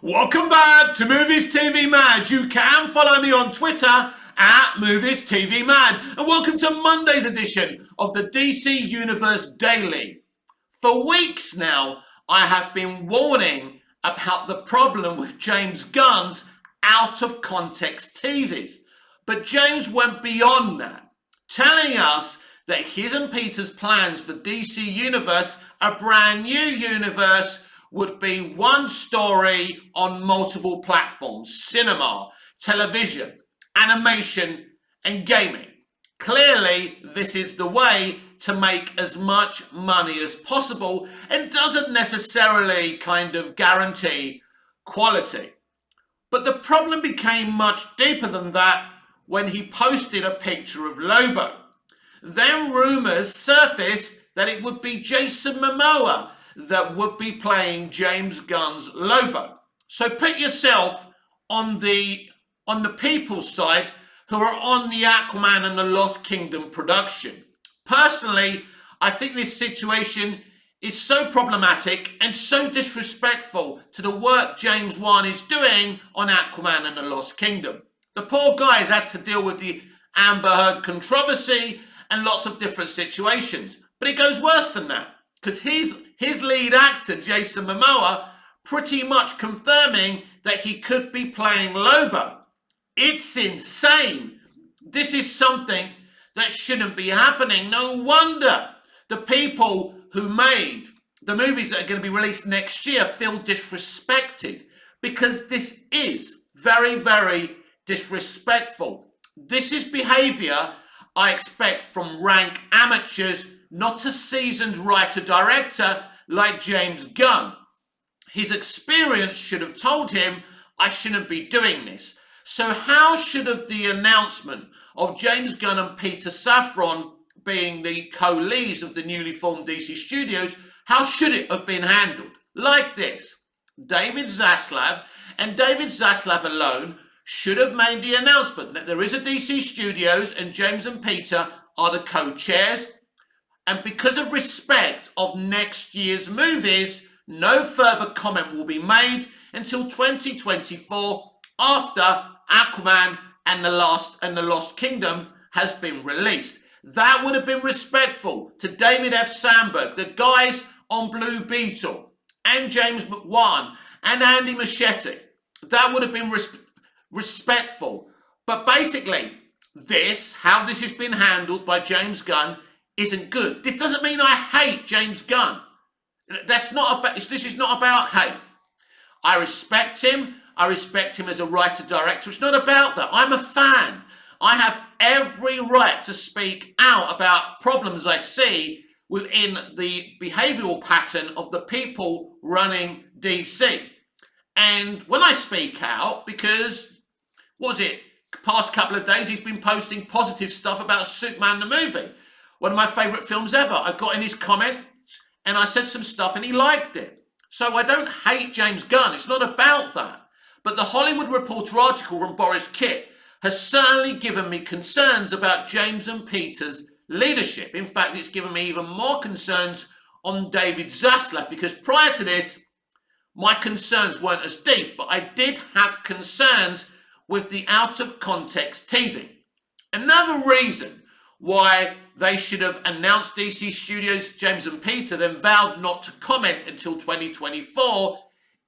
Welcome back to Movies TV Mad. You can follow me on Twitter at Movies TV Mad. And welcome to Monday's edition of the DC Universe Daily. For weeks now, I have been warning about the problem with James Gunn's out of context teases. But James went beyond that, telling us that his and Peter's plans for DC Universe, a brand new universe, would be one story on multiple platforms: cinema, television, animation, and gaming. Clearly, this is the way to make as much money as possible and doesn't necessarily kind of guarantee quality. But the problem became much deeper than that when he posted a picture of Lobo. Then rumours surfaced that it would be Jason Momoa that would be playing James Gunn's Lobo. So put yourself on the people's side who are on the Aquaman and the Lost Kingdom production. Personally, I think this situation is so problematic and so disrespectful to the work James Wann is doing on Aquaman and the Lost Kingdom. The poor guy has had to deal with the Amber Heard controversy and lots of different situations. But it goes worse than that, because his lead actor, Jason Momoa, pretty much confirming that he could be playing Lobo. It's insane. This is something that shouldn't be happening. No wonder the people who made the movies that are going to be released next year feel disrespected, because this is very, very disrespectful. This is behaviour I expect from rank amateurs, not a seasoned writer-director like James Gunn. His experience should have told him, I shouldn't be doing this. So how should have the announcement of James Gunn and Peter Safran being the co-leads of the newly formed DC Studios, how should it have been handled? Like this: David Zaslav, and David Zaslav alone, should have made the announcement that there is a DC Studios and James and Peter are the co-chairs. And because of respect of next year's movies, no further comment will be made until 2024, after Aquaman and the Lost Kingdom has been released. That would have been respectful to David F. Sandberg, the guys on Blue Beetle, and James Wann and Andy Muschietti. That would have been respectful. But basically, how this has been handled by James Gunn isn't good. This doesn't mean I hate James Gunn. This is not about hate. I respect him. I respect him as a writer-director. It's not about that. I'm a fan. I have every right to speak out about problems I see within the behavioural pattern of the people running DC. And when I speak out, because, past couple of days he's been posting positive stuff about Superman the movie. One of my favourite films ever. I got in his comments and I said some stuff and he liked it. So I don't hate James Gunn. It's not about that. But the Hollywood Reporter article from Boris Kitt has certainly given me concerns about James and Peter's leadership. In fact, it's given me even more concerns on David Zaslav, because prior to this, my concerns weren't as deep, but I did have concerns with the out-of-context teasing. Another reason why they should have announced DC Studios, James and Peter, then vowed not to comment until 2024,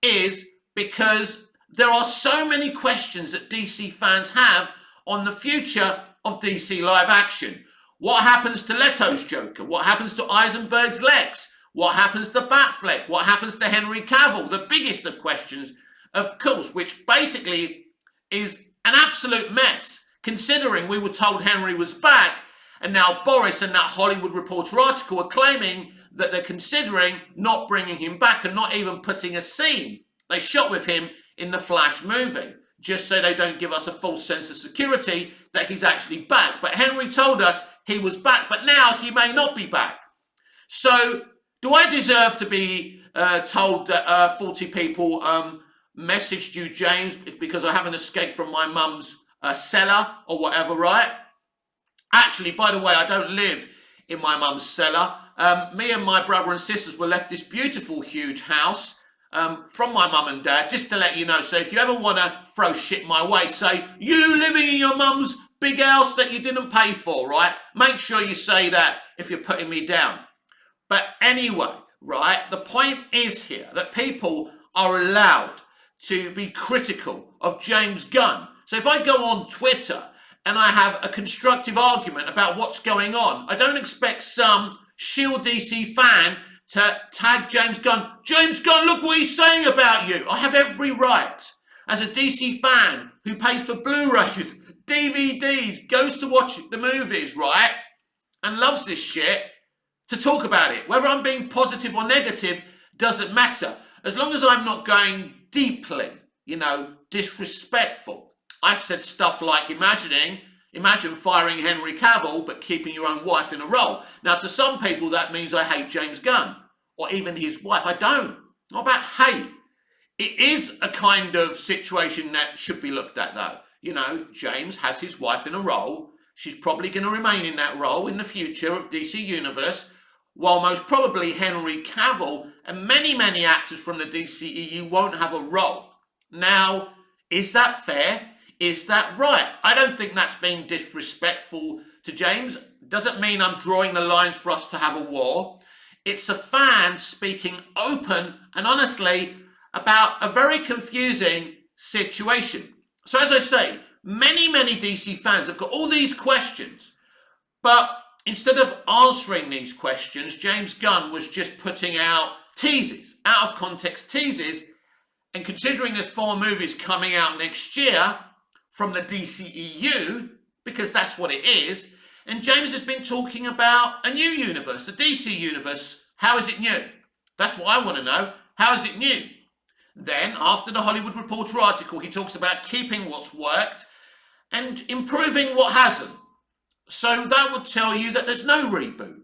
is because there are so many questions that DC fans have on the future of DC live action. What happens to Leto's Joker? What happens to Eisenberg's Lex? What happens to Batfleck? What happens to Henry Cavill? The biggest of questions, of course, which basically is an absolute mess, considering we were told Henry was back, and now Boris and that Hollywood Reporter article are claiming that they're considering not bringing him back and not even putting a scene they shot with him in the Flash movie, just so they don't give us a false sense of security that he's actually back. But Henry told us he was back, but now he may not be back. So do I deserve to be told that 40 people messaged you, James, because I haven't escaped from my mum's cellar or whatever, right? Actually, by the way, I don't live in my mum's cellar. Me and my brother and sisters were left this beautiful, huge house from my mum and dad, just to let you know. So if you ever want to throw shit my way, say, you living in your mum's big house that you didn't pay for, right? Make sure you say that if you're putting me down. But anyway, right, the point is here that people are allowed to be critical of James Gunn. So if I go on Twitter and I have a constructive argument about what's going on, I don't expect some shill DC fan to tag James Gunn. James Gunn, look what he's saying about you. I have every right as a DC fan who pays for Blu-rays, DVDs, goes to watch the movies, right, and loves this shit, to talk about it. Whether I'm being positive or negative doesn't matter. As long as I'm not going deeply, disrespectful. I've said stuff like imagine firing Henry Cavill but keeping your own wife in a role. Now, to some people, that means I hate James Gunn or even his wife. I don't. Not about hate. It is a kind of situation that should be looked at, though. James has his wife in a role. She's probably going to remain in that role in the future of DC Universe, while most probably Henry Cavill and many, many actors from the DCEU won't have a role. Now, is that fair? Is that right? I don't think that's being disrespectful to James. Doesn't mean I'm drawing the lines for us to have a war. It's a fan speaking open and honestly about a very confusing situation. So as I say, many, many DC fans have got all these questions, but instead of answering these questions, James Gunn was just putting out teases, out of context teases, and considering there's 4 movies coming out next year from the DCEU, because that's what it is, and James has been talking about a new universe, the DC universe. How is it new? That's what I want to know. How is it new? Then, after the Hollywood Reporter article, he talks about keeping what's worked and improving what hasn't. So that would tell you that there's no reboot.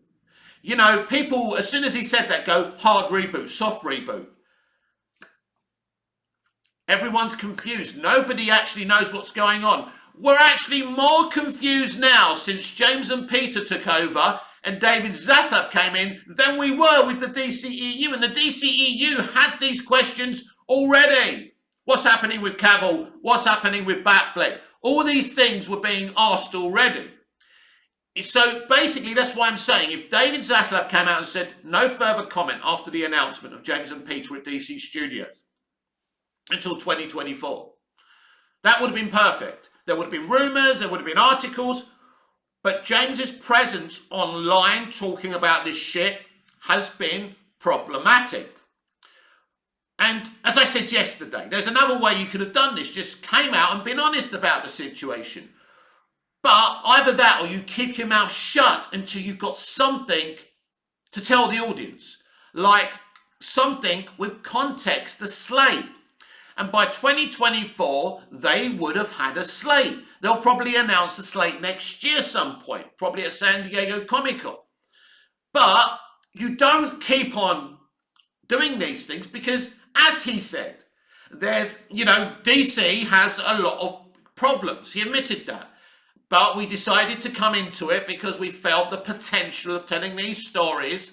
People, as soon as he said that, go, hard reboot, soft reboot. Everyone's confused. Nobody actually knows what's going on. We're actually more confused now since James and Peter took over and David Zaslav came in than we were with the DCEU. And the DCEU had these questions already. What's happening with Cavill? What's happening with Batfleck? All these things were being asked already. So basically, that's why I'm saying if David Zaslav came out and said no further comment after the announcement of James and Peter at DC Studios until 2024, that would have been perfect. There would have been rumours, there would have been articles, but James's presence online talking about this shit has been problematic. And as I said yesterday, there's another way you could have done this, just came out and been honest about the situation. But either that or you keep your mouth shut until you've got something to tell the audience, like something with context, the slate. And by 2024, they would have had a slate. They'll probably announce the slate next year some point, probably at San Diego Comic-Con. But you don't keep on doing these things because, as he said, there's, DC has a lot of problems. He admitted that. But we decided to come into it because we felt the potential of telling these stories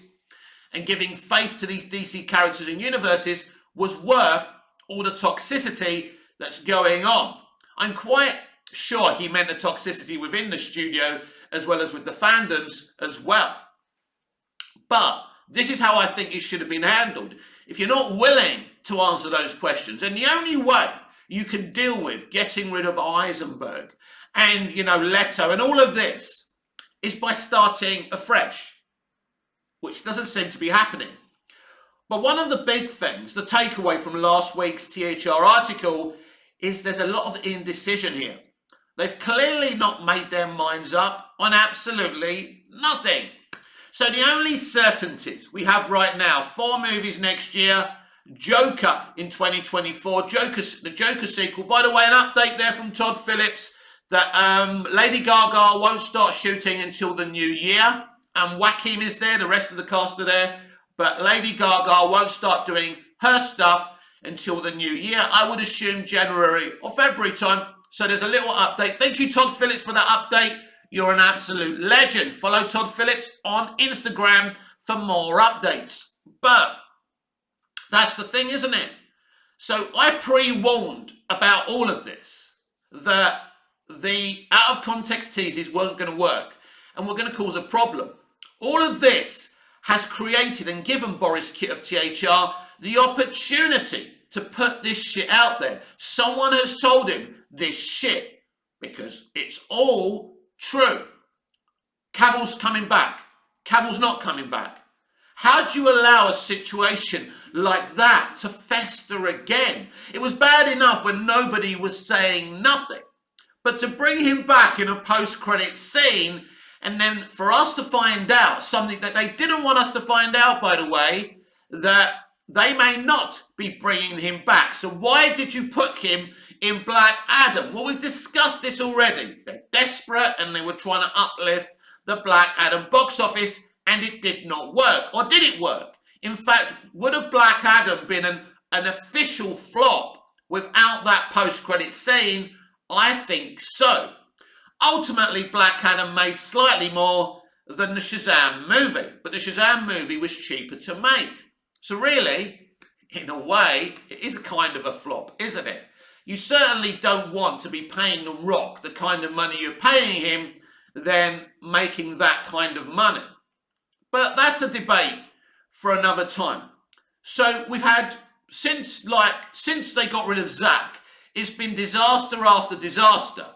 and giving faith to these DC characters and universes was worth all the toxicity that's going on. I'm quite sure he meant the toxicity within the studio as well as with the fandoms as well. But this is how I think it should have been handled. If you're not willing to answer those questions, and the only way you can deal with getting rid of Eisenberg and, Leto and all of this is by starting afresh, which doesn't seem to be happening. But one of the big things, the takeaway from last week's THR article, is there's a lot of indecision here. They've clearly not made their minds up on absolutely nothing. So the only certainties we have right now, 4 movies next year, Joker in 2024, the Joker sequel. By the way, an update there from Todd Phillips that Lady Gaga won't start shooting until the new year. And Joaquin is there, the rest of the cast are there. But Lady Gaga won't start doing her stuff until the new year. I would assume January or February time. So there's a little update. Thank you, Todd Phillips, for that update. You're an absolute legend. Follow Todd Phillips on Instagram for more updates. But That's the thing, isn't it? So I pre-warned about all of this, that the out of context teases weren't going to work and were going to cause a problem. All of this has created and given Boris Kitt of THR the opportunity to put this shit out there. Someone has told him this shit because it's all true. Cavill's coming back. Cavill's not coming back. How do you allow a situation like that to fester again? It was bad enough when nobody was saying nothing. But to bring him back in a post-credit scene and then for us to find out something that they didn't want us to find out, by the way, that they may not be bringing him back. So why did you put him in Black Adam? Well, we've discussed this already. They're desperate and they were trying to uplift the Black Adam box office, and it did not work. Or did it work? In fact, would have Black Adam been an official flop without that post-credit scene? I think so. Ultimately, Black Adam made slightly more than the Shazam movie, but the Shazam movie was cheaper to make. So really, in a way, it is kind of a flop, isn't it? You certainly don't want to be paying The Rock the kind of money you're paying him, then making that kind of money. But that's a debate for another time. So we've had, since they got rid of Zack, it's been disaster after disaster.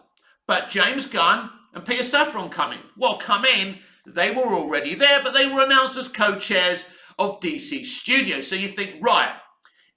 But James Gunn and Peter Safran come in. Well, come in, they were already there, but they were announced as co-chairs of DC Studios. So you think, right,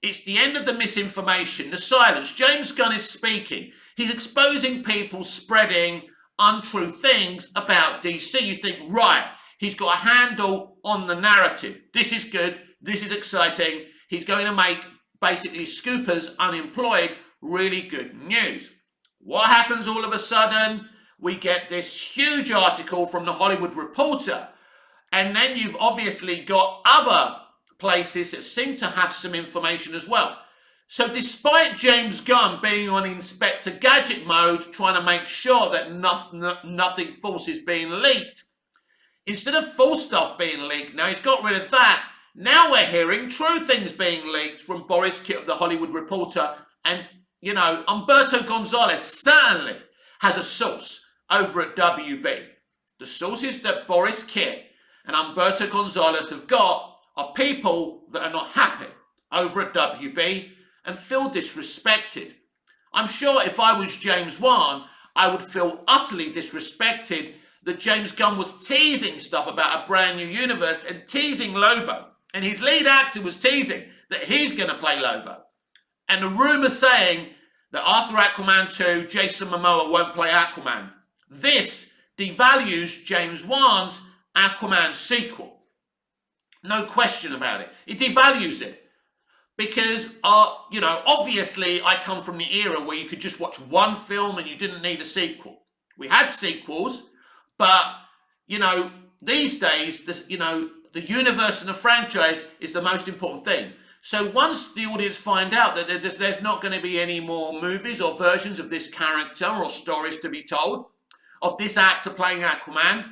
it's the end of the misinformation, the silence. James Gunn is speaking. He's exposing people spreading untrue things about DC. You think, right, he's got a handle on the narrative. This is good. This is exciting. He's going to make basically scoopers unemployed really good news. What happens all of a sudden? We get this huge article from the Hollywood Reporter. And then you've obviously got other places that seem to have some information as well. So despite James Gunn being on Inspector Gadget mode, trying to make sure that nothing false is being leaked, instead of false stuff being leaked, now he's got rid of that. Now we're hearing true things being leaked from Boris Kitt of the Hollywood Reporter. And, you know, Humberto Gonzalez certainly has a source over at WB. The sources that Boris Kitt and Humberto Gonzalez have got are people that are not happy over at WB and feel disrespected. I'm sure if I was James Wann, I would feel utterly disrespected that James Gunn was teasing stuff about a brand new universe and teasing Lobo. And his lead actor was teasing that he's going to play Lobo. And the rumour saying that after Aquaman 2, Jason Momoa won't play Aquaman. This devalues James Wann's Aquaman sequel. No question about it. It devalues it. Because, you know, obviously I come from the era where you could just watch one film and you didn't need a sequel. We had sequels, but, you know, these days, you know, the universe and the franchise is the most important thing. So once the audience find out that there's not going to be any more movies or versions of this character or stories to be told, of this actor playing Aquaman,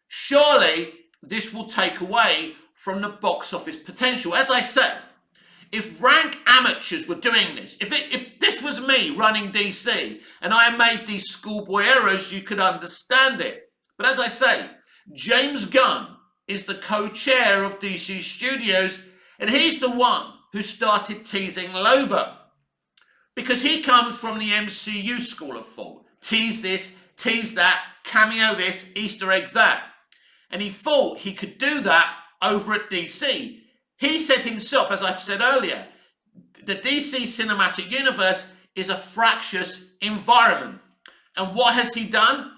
surely this will take away from the box office potential. As I said, if rank amateurs were doing this, if this was me running DC and I made these schoolboy errors, you could understand it. But as I say, James Gunn is the co-chair of DC Studios, and he's the one who started teasing Lobo. Because he comes from the MCU school of thought. Tease this, tease that, cameo this, Easter egg that. And he thought he could do that over at DC. He said himself, as I've said earlier, the DC cinematic universe is a fractious environment. And what has he done?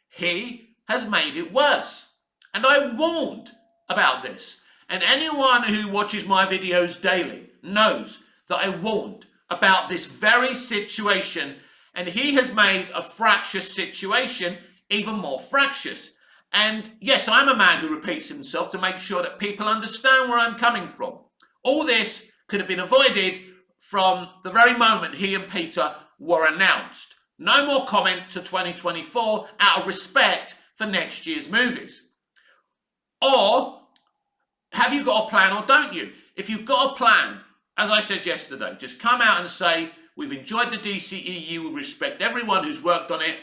He has made it worse. And I warned about this. And anyone who watches my videos daily knows that I warned about this very situation. And he has made a fractious situation even more fractious. And yes, I'm a man who repeats himself to make sure that people understand where I'm coming from. All this could have been avoided from the very moment he and Peter were announced. No more comment to 2024 out of respect for next year's movies. Or have you got a plan or don't you? If you've got a plan, as I said yesterday, just come out and say, we've enjoyed the DCEU, we respect everyone who's worked on it,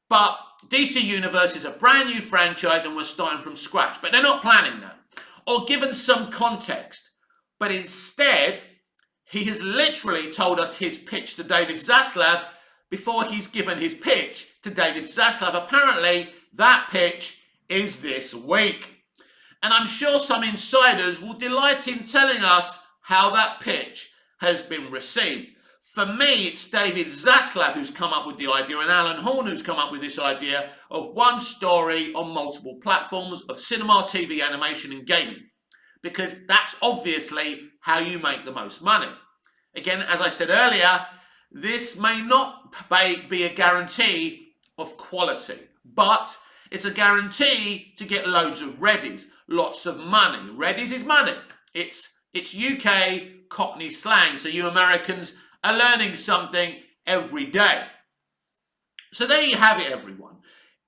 but DC Universe is a brand new franchise and we're starting from scratch. But they're not planning that, or given some context. But instead, he has literally told us his pitch to David Zaslav before he's given his pitch to David Zaslav. Apparently, that pitch is this week. And I'm sure some insiders will delight in telling us how that pitch has been received. For me, it's David Zaslav who's come up with the idea and Alan Horn who's come up with this idea of one story on multiple platforms of cinema, TV, animation and gaming. Because that's obviously how you make the most money. Again, as I said earlier, this may not be a guarantee of quality, but it's a guarantee to get loads of readies, lots of money. Readies is money. It's UK Cockney slang, so you Americans are learning something every day. So there you have it, everyone.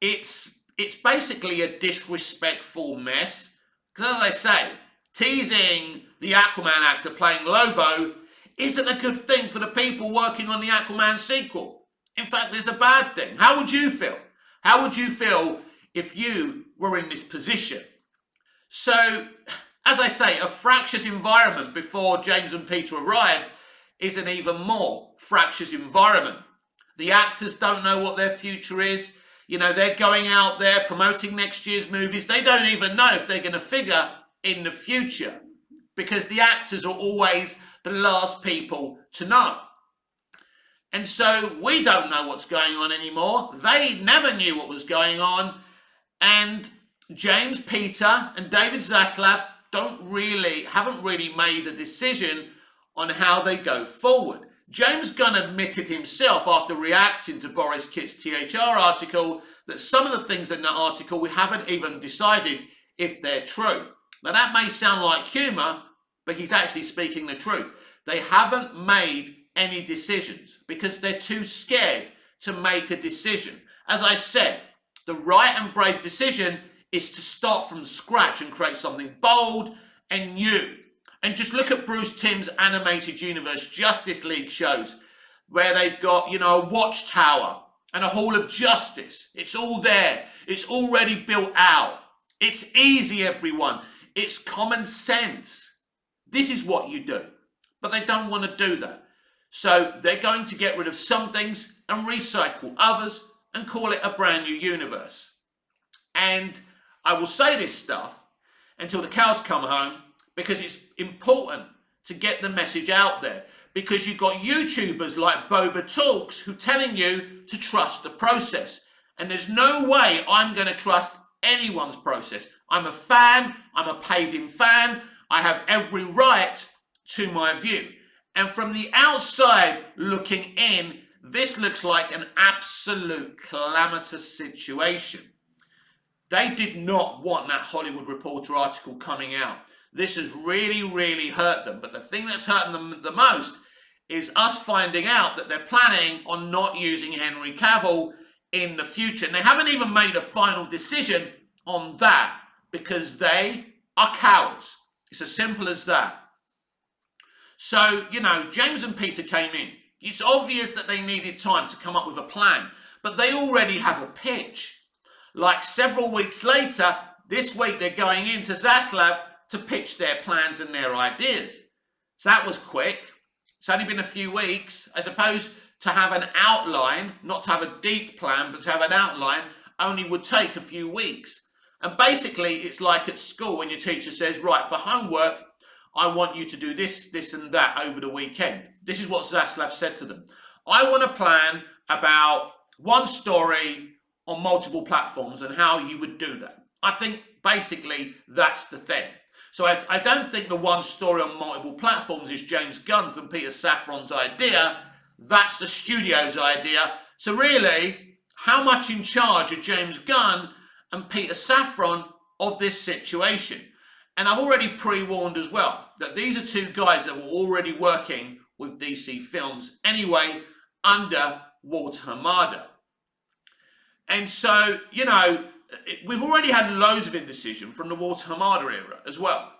It's basically a disrespectful mess. Because as I say, teasing the Aquaman actor playing Lobo isn't a good thing for the people working on the Aquaman sequel. In fact, there's a bad thing. How would you feel? How would you feel if you were in this position? So, as I say, a fractious environment before James and Peter arrived is an even more fractious environment. The actors don't know what their future is. You know, they're going out there promoting next year's movies. They don't even know if they're going to figure in the future because the actors are always the last people to know. And so we don't know what's going on anymore. They never knew what was going on. And James, Peter and David Zaslav haven't really made a decision on how they go forward. James Gunn admitted himself after reacting to Boris Kitt's THR article that some of the things in that article we haven't even decided if they're true. Now that may sound like humour, but he's actually speaking the truth. They haven't made any decisions because they're too scared to make a decision. As I said, the right and brave decision is to start from scratch and create something bold and new. And just look at Bruce Timm's animated universe Justice League shows where they've got, you know, a watchtower and a hall of justice. It's all there. It's already built out. It's easy, everyone. It's common sense. This is what you do. But they don't want to do that. So they're going to get rid of some things and recycle others and call it a brand new universe. And I will say this stuff until the cows come home because it's important to get the message out there. Because you've got YouTubers like Boba Talks who are telling you to trust the process. And there's no way I'm going to trust anyone's process. I'm a fan. I'm a paid-in fan. I have every right to my view. And from the outside looking in, this looks like an absolute calamitous situation. They did not want that Hollywood Reporter article coming out. This has really, really hurt them. But the thing that's hurting them the most is us finding out that they're planning on not using Henry Cavill in the future. And they haven't even made a final decision on that because they are cowards. It's as simple as that. So, you know, James and Peter came in. It's obvious that they needed time to come up with a plan, but they already have a pitch. Like several weeks later, this week they're going into Zaslav to pitch their plans and their ideas. So that was quick. It's only been a few weeks. As opposed to have an outline, not to have a deep plan, but to have an outline, only would take a few weeks. And basically, it's like at school when your teacher says, right, for homework, I want you to do this, this and that over the weekend. This is what Zaslav said to them. I want to plan about one story on multiple platforms and how you would do that. I think basically that's the thing. So I don't think the one story on multiple platforms is James Gunn's and Peter Safran's idea. That's the studio's idea. So really, how much in charge are James Gunn and Peter Safran of this situation? And I've already pre-warned as well that these are two guys that were already working with DC Films anyway under Walter Hamada. And so, you know, we've already had loads of indecision from the Walter Hamada era as well.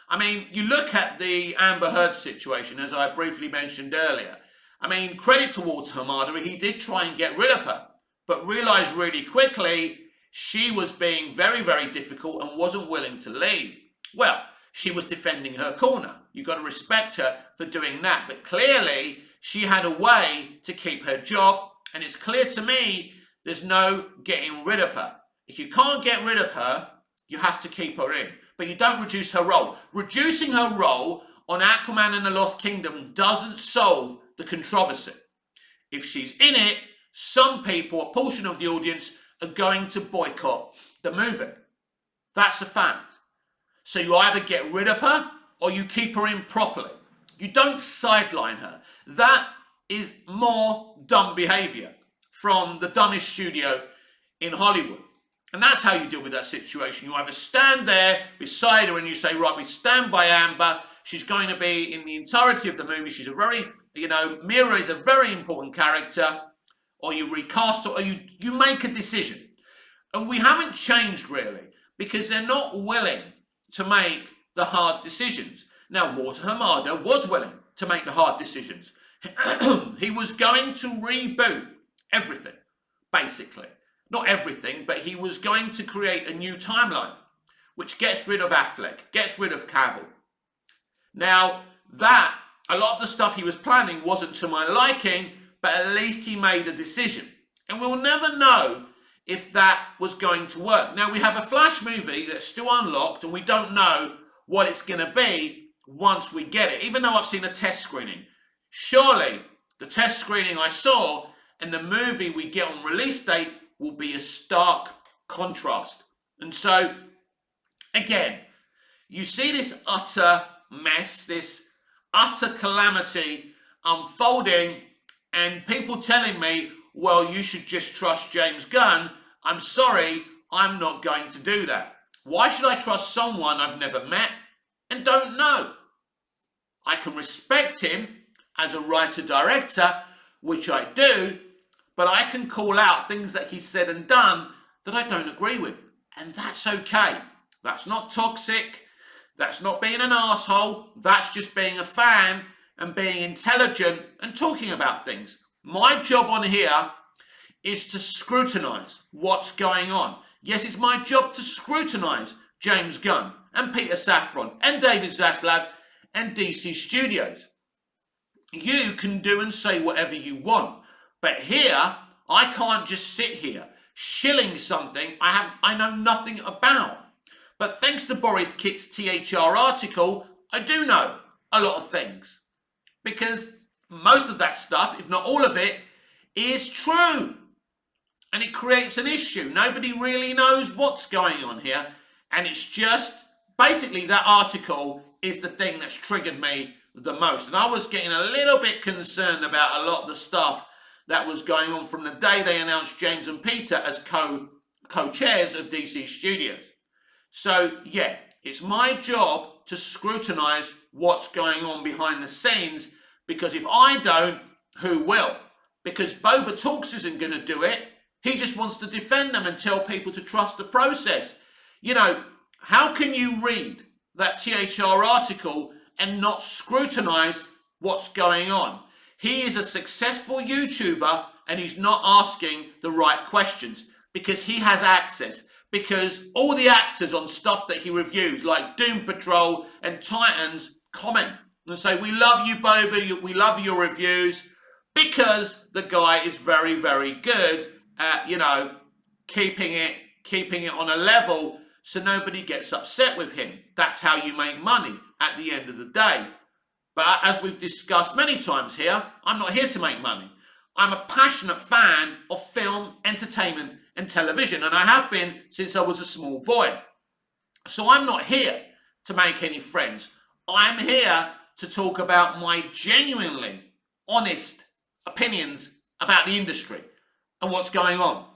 I mean, you look at the Amber Heard situation, as I briefly mentioned earlier. I mean, credit towards Hamada, he did try and get rid of her, but realised really quickly she was being very, very difficult and wasn't willing to leave. Well, she was defending her corner. You've got to respect her for doing that. But clearly, she had a way to keep her job, and it's clear to me there's no getting rid of her. If you can't get rid of her, you have to keep her in. But you don't reduce her role. Reducing her role on Aquaman and the Lost Kingdom doesn't solve the controversy. If she's in it, some people, a portion of the audience, are going to boycott the movie. That's a fact. So you either get rid of her or you keep her in properly. You don't sideline her. That is more dumb behaviour from the dumbest studio in Hollywood. And that's how you deal with that situation. You either stand there beside her and you say, right, we stand by Amber. She's going to be in the entirety of the movie. She's a very, Mira is a very important character. Or you recast her, or you make a decision. And we haven't changed really, because they're not willing to make the hard decisions. Now, Walter Hamada was willing to make the hard decisions. He was going to reboot everything, basically. Not everything, but he was going to create a new timeline, which gets rid of Affleck, gets rid of Cavill. Now, a lot of the stuff he was planning wasn't to my liking, but at least he made a decision. And we'll never know if that was going to work. Now, we have a Flash movie that's still unlocked, and we don't know what it's going to be once we get it, even though I've seen a test screening. Surely, the test screening I saw and the movie we get on release date will be a stark contrast. And so, again, you see this utter mess, this utter calamity unfolding, and people telling me, well, you should just trust James Gunn. I'm sorry, I'm not going to do that. Why should I trust someone I've never met and don't know? I can respect him as a writer-director, which I do, but I can call out things that he's said and done that I don't agree with. And that's okay. That's not toxic. That's not being an asshole. That's just being a fan and being intelligent and talking about things. My job on here is to scrutinise what's going on. Yes, it's my job to scrutinise James Gunn and Peter Safran and David Zaslav and DC Studios. You can do and say whatever you want, but here I can't just sit here shilling something I know nothing about. But thanks to Boris Kitt's THR article, I do know a lot of things. Because most of that stuff, if not all of it, is true. And it creates an issue. Nobody really knows what's going on here. And it's just, basically that article is the thing that's triggered me the most. And I was getting a little bit concerned about a lot of the stuff that was going on from the day they announced James and Peter as co-chairs of DC Studios. So, yeah, it's my job to scrutinise what's going on behind the scenes, because if I don't, who will? Because Boba Talks isn't going to do it. He just wants to defend them and tell people to trust the process. How can you read that THR article and not scrutinise what's going on? He is a successful YouTuber and he's not asking the right questions because he has access. Because all the actors on stuff that he reviews, like Doom Patrol and Titans, comment and say, we love you, Boba, we love your reviews, because the guy is very, very good at, keeping it on a level so nobody gets upset with him. That's how you make money at the end of the day. But as we've discussed many times here, I'm not here to make money. I'm a passionate fan of film, entertainment, and television, and I have been since I was a small boy. So I'm not here to make any friends. I'm here to talk about my genuinely honest opinions about the industry and what's going on.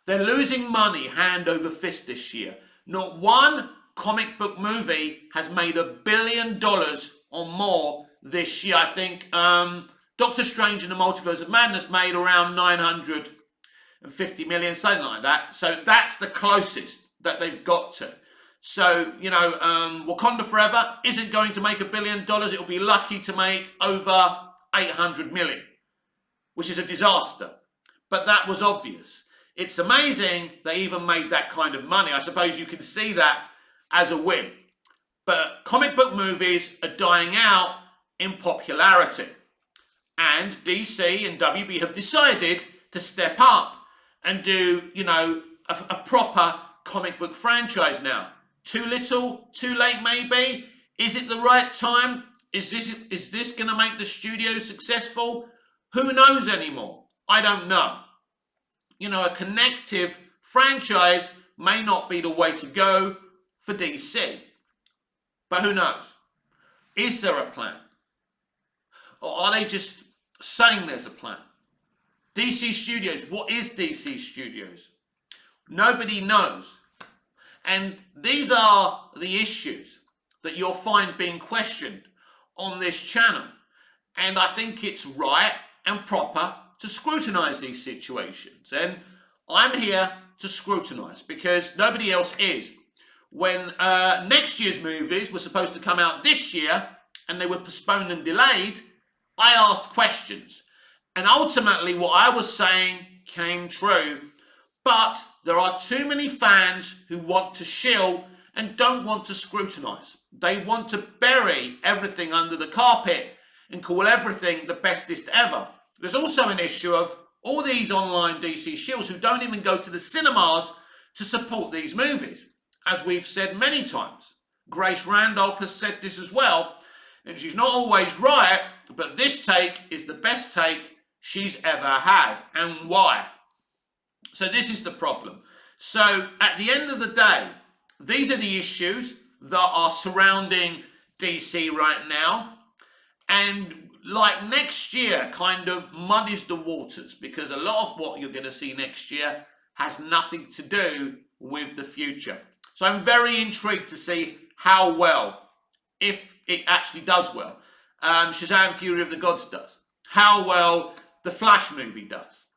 They're losing money hand over fist this year. Not one comic book movie has made $1 billion or more this year. I think Doctor Strange in the Multiverse of Madness made around 950 million, something like that. So that's the closest that they've got to. So, Wakanda Forever isn't going to make $1 billion. It'll be lucky to make over 800 million, which is a disaster. But that was obvious. It's amazing they even made that kind of money. I suppose you can see that as a win. But comic book movies are dying out in popularity. And DC and WB have decided to step up and do, a proper comic book franchise now. Too little, too late maybe? Is it the right time? Is this going to make the studio successful? Who knows anymore? I don't know. A connective franchise may not be the way to go for DC. But who knows? Is there a plan? Or are they just saying there's a plan? DC Studios, what is DC Studios? Nobody knows. And these are the issues that you'll find being questioned on this channel. And I think it's right and proper to scrutinise these situations. And I'm here to scrutinise because nobody else is. When next year's movies were supposed to come out this year and they were postponed and delayed, I asked questions. And ultimately what I was saying came true. But there are too many fans who want to shill and don't want to scrutinise. They want to bury everything under the carpet and call everything the bestest ever. There's also an issue of all these online DC shills who don't even go to the cinemas to support these movies. As we've said many times, Grace Randolph has said this as well, and she's not always right, but this take is the best take she's ever had. And why? So this is the problem. So at the end of the day, these are the issues that are surrounding DC right now. And like next year kind of muddies the waters because a lot of what you're going to see next year has nothing to do with the future. So I'm very intrigued to see how well, if it actually does well, Shazam! Fury of the Gods does. How well the Flash movie does.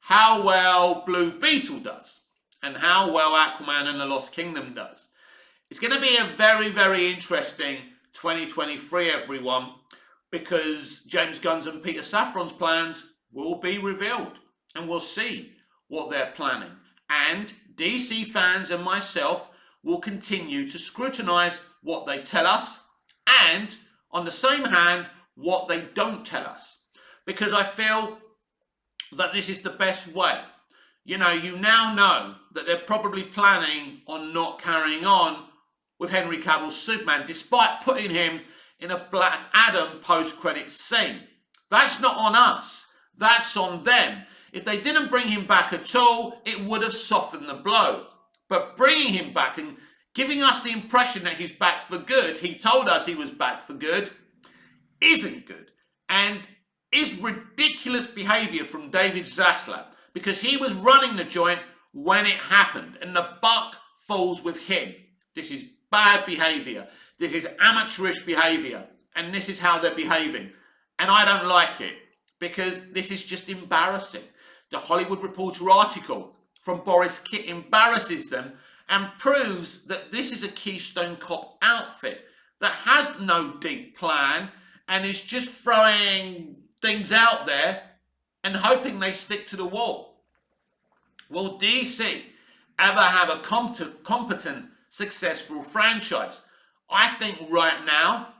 How well Blue Beetle does. And how well Aquaman and the Lost Kingdom does. It's going to be a very, very interesting 2023, everyone, because James Gunn's and Peter Safran's plans will be revealed. And we'll see what they're planning. And DC fans and myself will continue to scrutinise what they tell us and, on the same hand, what they don't tell us. Because I feel that this is the best way. You now know that they're probably planning on not carrying on with Henry Cavill's Superman, despite putting him in a Black Adam post-credits scene. That's not on us. That's on them. If they didn't bring him back at all, it would have softened the blow. But bringing him back and giving us the impression that he's back for good, he told us he was back for good, isn't good. And is ridiculous behaviour from David Zaslav, because he was running the joint when it happened, and the buck falls with him. This is bad behaviour. This is amateurish behaviour, and this is how they're behaving. And I don't like it, because this is just embarrassing. The Hollywood Reporter article from Boris Kitt embarrasses them and proves that this is a Keystone Cop outfit that has no deep plan and is just throwing things out there and hoping they stick to the wall. Will DC ever have a competent, successful franchise? I think right now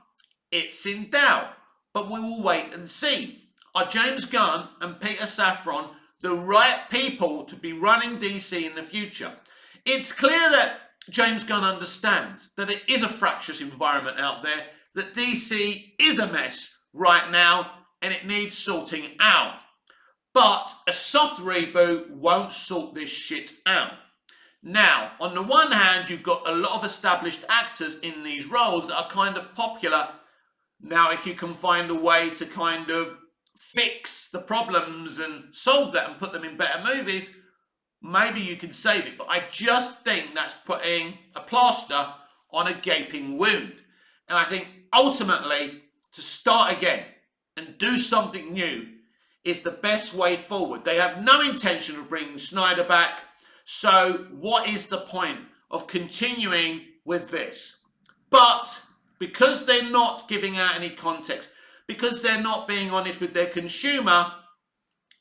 it's in doubt, but we will wait and see. Are James Gunn and Peter Safran the right people to be running DC in the future? It's clear that James Gunn understands that it is a fractious environment out there, that DC is a mess right now and it needs sorting out. But a soft reboot won't sort this shit out. Now, on the one hand, you've got a lot of established actors in these roles that are kind of popular. Now, if you can find a way to kind of fix the problems and solve that and put them in better movies, maybe you can save it. But I just think that's putting a plaster on a gaping wound. And I think ultimately, to start again and do something new is the best way forward. They have no intention of bringing Snyder back. So what is the point of continuing with this. But because they're not giving out any context, because they're not being honest with their consumer,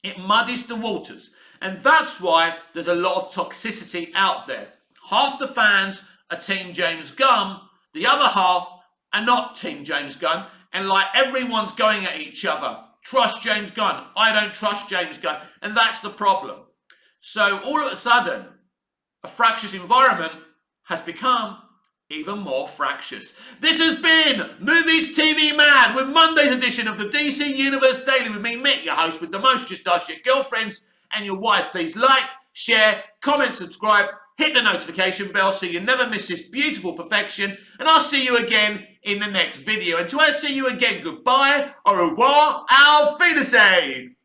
it muddies the waters. And that's why there's a lot of toxicity out there. Half the fans are Team James Gunn, the other half are not Team James Gunn, and like everyone's going at each other. Trust James Gunn. I don't trust James Gunn. And that's the problem. So all of a sudden, a fractious environment has become even more fractious. This has been Movies TV Mad with Monday's edition of the DC Universe Daily with me, Mick, your host with the most. Just ask your girlfriends and your wives. Please like, share, comment, subscribe, hit the notification bell so you never miss this beautiful perfection. And I'll see you again in the next video. Until I see you again, goodbye, au revoir, auf Wiedersehen.